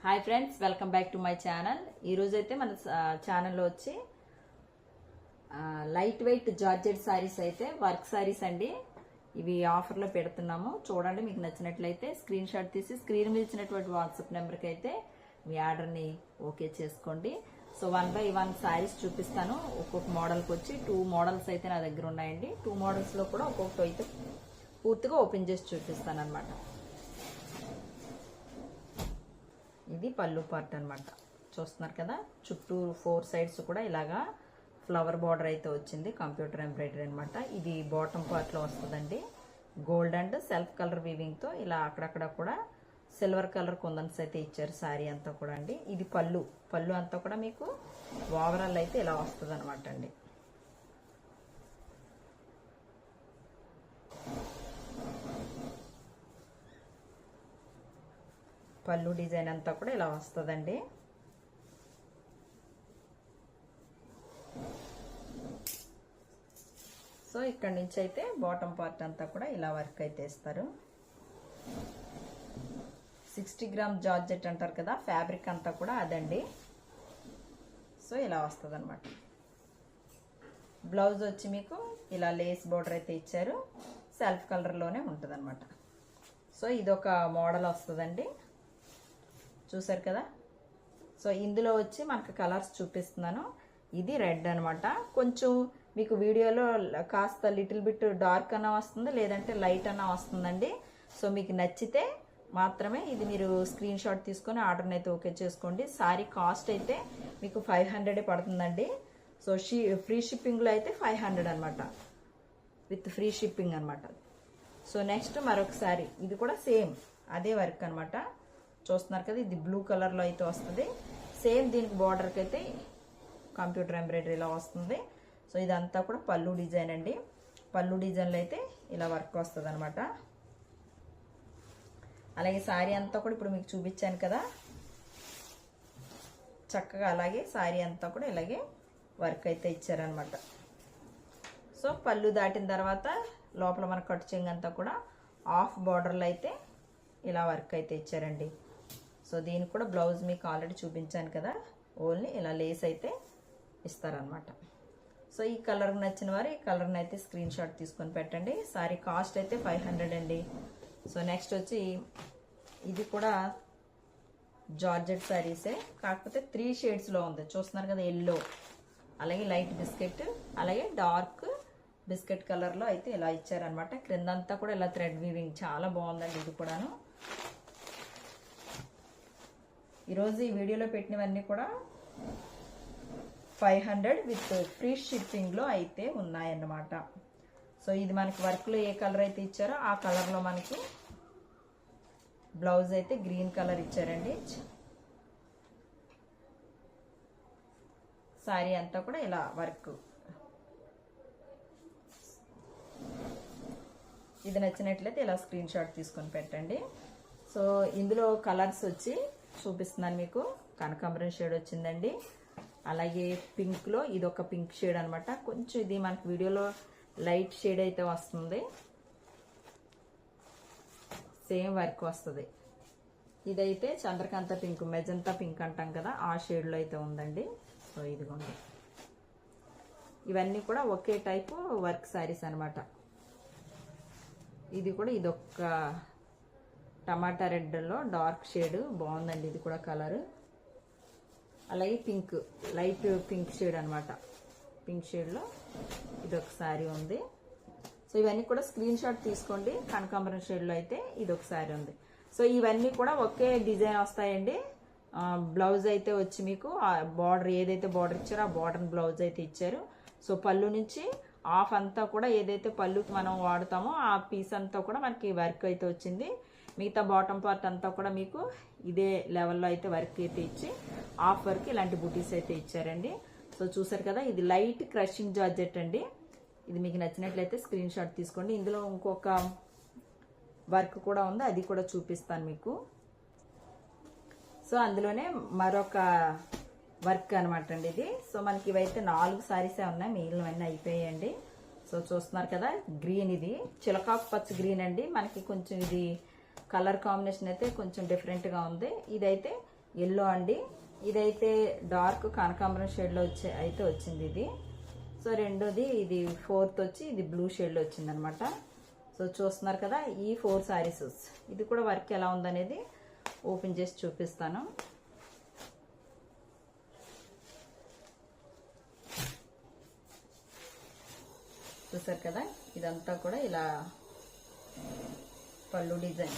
Hi friends, welcome back to my channel. ఈరోజు అయితే మన ఛానల్లో వచ్చి లైట్ వెయిట్ జార్జెట్ శారీస్ అయితే వర్క్ శారీస్ అండి. ఇవి ఆఫర్లో పెడుతున్నాము. చూడండి, మీకు నచ్చినట్లయితే స్క్రీన్ షాట్ తీసి స్క్రీన్ మీద ఇచ్చినటువంటి వాట్సాప్ నెంబర్కి అయితే మీ ఆర్డర్ని ఓకే చేసుకోండి. సో 1 by 1 శారీస్ చూపిస్తాను. ఒక్కొక్క మోడల్కి వచ్చి 2 మోడల్స్ అయితే నా దగ్గర ఉన్నాయండి. 2 మోడల్స్లో కూడా ఒక్కొక్కటి అయితే పూర్తిగా ఓపెన్ చేసి చూపిస్తాను అనమాట. ఇది పళ్ళు పార్ట్ అనమాట. చూస్తున్నారు కదా, చుట్టూ 4 సైడ్స్ కూడా ఇలాగా ఫ్లవర్ బార్డర్ అయితే వచ్చింది, కంప్యూటర్ ఎంబ్రాయిడరీ అనమాట. ఇది బాటమ్ పార్ట్లో వస్తుందండి. గోల్డ్ అండ్ సెల్ఫ్ కలర్ వీవింగ్తో ఇలా అక్కడక్కడ కూడా సిల్వర్ కలర్ కుందన్స్ అయితే ఇచ్చారు శారీ అంతా కూడా అండి. ఇది పళ్ళు అంతా కూడా మీకు ఓవరాల్ అయితే ఇలా వస్తుంది అనమాట అండి. పళ్ళు డిజైన్ అంతా కూడా ఇలా వస్తుందండి. సో ఇక్కడ నుంచి అయితే బాటమ్ పార్ట్ అంతా కూడా ఇలా వర్క్ అయితే ఇస్తారు. 60 గ్రామ్ జార్జెట్ అంటారు కదా, ఫ్యాబ్రిక్ అంతా కూడా అదండి. సో ఇలా వస్తుంది అనమాట. బ్లౌజ్ వచ్చి మీకు ఇలా లేస్ బోర్డర్ అయితే ఇచ్చారు, సెల్ఫ్ కలర్లోనే ఉంటుంది అనమాట. సో ఇదొక మోడల్ వస్తుందండి, చూసారు కదా. సో ఇందులో వచ్చి మనకు కలర్స్ చూపిస్తున్నాను. ఇది రెడ్ అనమాట. కొంచెం మీకు వీడియోలో కాస్త లిటిల్ బిట్ డార్క్ అన్నా వస్తుంది, లేదంటే లైట్ అన్నా వస్తుందండి. సో మీకు నచ్చితే మాత్రమే ఇది మీరు స్క్రీన్ షాట్ తీసుకొని ఆర్డర్ని అయితే ఓకే చేసుకోండి. సారీ కాస్ట్ అయితే మీకు 500 పడుతుందండి. సో ఫ్రీ షిప్పింగ్లో అయితే 500 అనమాట, విత్ ఫ్రీ షిప్పింగ్ అనమాట. సో నెక్స్ట్ మరొక సారీ, ఇది కూడా సేమ్ అదే వర్క్ అనమాట. చూస్తున్నారు కదా, ఇది బ్లూ కలర్లో అయితే వస్తుంది. సేమ్ దీనికి బార్డర్కి అయితే కంప్యూటర్ ఎంబ్రాయిడరీలో వస్తుంది. సో ఇదంతా కూడా పళ్ళు డిజైన్ అండి. పళ్ళు డిజైన్లో అయితే ఇలా వర్క్ వస్తుంది అనమాట. అలాగే శారీ అంతా కూడా ఇప్పుడు మీకు చూపించాను కదా, చక్కగా అలాగే శారీ అంతా కూడా ఇలాగే వర్క్ అయితే ఇచ్చారనమాట. సో పళ్ళు దాటిన తర్వాత లోపల మన కట్ చెంగు అంతా కూడా హాఫ్ బార్డర్లో అయితే ఇలా వర్క్ అయితే ఇచ్చారండి. సో దీనికి కూడా బ్లౌజ్ మీకు ఆల్రెడీ చూపించాను కదా, ఓన్లీ ఇలా లేస్ అయితే ఇస్తారనమాట. సో ఈ కలర్ నచ్చిన వారు ఈ కలర్ని అయితే స్క్రీన్ షాట్ తీసుకొని పెట్టండి. సారీ కాస్ట్ అయితే 500 అండి. సో నెక్స్ట్ వచ్చి ఇది కూడా జార్జెట్ శారీసే, కాకపోతే 3 షేడ్స్లో ఉంది. చూస్తున్నారు కదా, ఎల్లో, అలాగే లైట్ బిస్కెట్, అలాగే డార్క్ బిస్కెట్ కలర్లో అయితే ఇలా ఇచ్చారనమాట. క్రిందంతా కూడా ఇలా థ్రెడ్ వీవింగ్ చాలా బాగుందండి. ఇది కూడాను ఈరోజు ఈ వీడియోలో పెట్టినవన్నీ కూడా 500 విత్ ఫ్రీ షిప్పింగ్లో అయితే ఉన్నాయన్నమాట. సో ఇది మనకి వర్క్లో ఏ కలర్ అయితే ఇచ్చారో ఆ కలర్లో మనకి బ్లౌజ్ అయితే గ్రీన్ కలర్ ఇచ్చారండి. శారీ అంతా కూడా ఇలా వర్క్. ఇది నచ్చినట్లయితే ఇలా స్క్రీన్ షాట్ తీసుకొని పెట్టండి. సో ఇందులో కలర్స్ వచ్చి చూపిస్తున్నాను మీకు. కనకాంబరం షేడ్ వచ్చిందండి, అలాగే పింక్లో ఇదొక పింక్ షేడ్ అనమాట. కొంచెం ఇది మనకి వీడియోలో లైట్ షేడ్ అయితే వస్తుంది, సేమ్ వర్క్ వస్తుంది. ఇదైతే చంద్రకాంత పింక్, మెజంతా పింక్ అంటాం కదా, ఆ షేడ్లో అయితే ఉందండి. సో ఇదిగోండి, ఇవన్నీ కూడా ఒకే టైపు వర్క్ శారీస్ అనమాట. ఇది కూడా ఇదొక టమాటా రెడ్లో డార్క్ షేడ్ బాగుందండి. ఇది కూడా కలర్. అలాగే పింక్, లైట్ పింక్ షేడ్ అనమాట. పింక్ షేడ్లో ఇదొక శారీ ఉంది. సో ఇవన్నీ కూడా స్క్రీన్ షాట్ తీసుకోండి. కనకాంబరం షేడ్లో అయితే ఇదొక శారీ ఉంది. సో ఇవన్నీ కూడా ఒకే డిజైన్ వస్తాయండి. బ్లౌజ్ అయితే వచ్చి మీకు బార్డర్ ఏదైతే బార్డర్ ఇచ్చారో ఆ బార్డర్ బ్లౌజ్ అయితే ఇచ్చారు. సో పళ్ళు నుంచి హాఫ్ అంతా కూడా ఏదైతే పళ్ళుకి మనం వాడతామో ఆ పీస్ అంతా కూడా మనకి వర్క్ అయితే వచ్చింది. మిగతా బాటమ్ పార్ట్ అంతా కూడా మీకు ఇదే లెవెల్లో అయితే వర్క్ అయితే ఇచ్చి హాఫ్ వర్క్ ఇలాంటి బుటీస్ అయితే ఇచ్చారండి. సో చూసారు కదా, ఇది లైట్ క్రషింగ్ జార్జెట్ అండి. ఇది మీకు నచ్చినట్లయితే స్క్రీన్ షాట్ తీసుకోండి. ఇందులో ఇంకొక వర్క్ కూడా ఉంది, అది కూడా చూపిస్తాను మీకు. సో అందులోనే మరొక వర్క్ అనమాట అండి ఇది. సో మనకి ఇవైతే 4 శారీసే ఉన్నాయి, మిగిలినవన్నీ అయిపోయాయండి. సో చూస్తున్నారు కదా, గ్రీన్, ఇది చిలకాకు పచ్చ గ్రీన్ అండి. మనకి కొంచెం ఇది కలర్ కాంబినేషన్ అయితే కొంచెం డిఫరెంట్గా ఉంది. ఇదైతే ఎల్లో అండి. ఇదైతే డార్క్ కనకాంబరం షేడ్లో అయితే వచ్చింది ఇది. సో రెండోది ఇది ఫోర్త్ వచ్చి ఇది బ్లూ షేడ్లో వచ్చింది అనమాట. సో చూస్తున్నారు కదా, ఈ 4 శారీస్. ఇది కూడా వర్క్ ఎలా ఉందనేది ఓపెన్ చేసి చూపిస్తాను. చూసారు కదా, ఇదంతా కూడా ఇలా పళ్ళు డిజైన్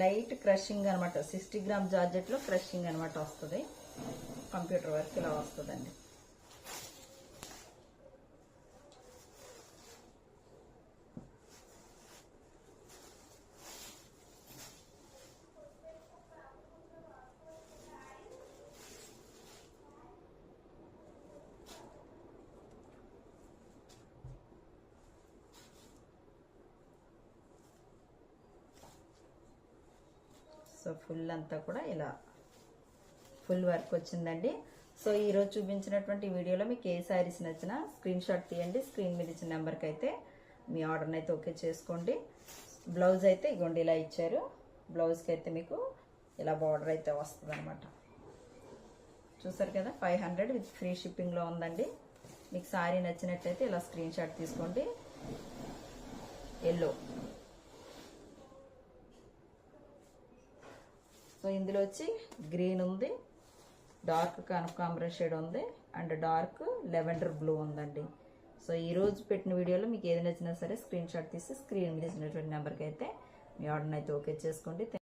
లైట్ క్రషింగ్ అనమాట. 60 గ్రామ్ జార్జెట్లో క్రషింగ్ అనమాట వస్తుంది. కంప్యూటర్ వర్క్ ఇలా వస్తుందండి. సో ఫుల్ అంతా కూడా ఇలా ఫుల్ వర్క్ వచ్చిందండి. సో ఈరోజు చూపించినటువంటి వీడియోలో మీకు ఏ శారీస్ నచ్చినా స్క్రీన్ షాట్ తీయండి. స్క్రీన్ మీద ఇచ్చిన నెంబర్కి అయితే మీ ఆర్డర్ని అయితే ఓకే చేసుకోండి. బ్లౌజ్ అయితే ఇగోండి ఇలా ఇచ్చారు. బ్లౌజ్కి అయితే మీకు ఇలా బార్డర్ అయితే వస్తుంది అనమాట. చూసారు కదా, 500 విత్ ఫ్రీ షిప్పింగ్లో ఉందండి. మీకు శారీ నచ్చినట్టయితే ఇలా స్క్రీన్ షాట్ తీసుకోండి. ఎల్లో. సో ఇందులో వచ్చి గ్రీన్ ఉంది, డార్క్ కనకాంబరం షేడ్ ఉంది, అండ్ డార్క్ లెవెండర్ బ్లూ ఉందండి. సో ఈరోజు పెట్టిన వీడియోలో మీకు ఏది నచ్చినా సరే స్క్రీన్ షాట్ తీసి స్క్రీన్ మీద ఇచ్చినటువంటి నెంబర్కి అయితే మీ ఆర్డర్ని అయితే ఓకే చేసుకోండి.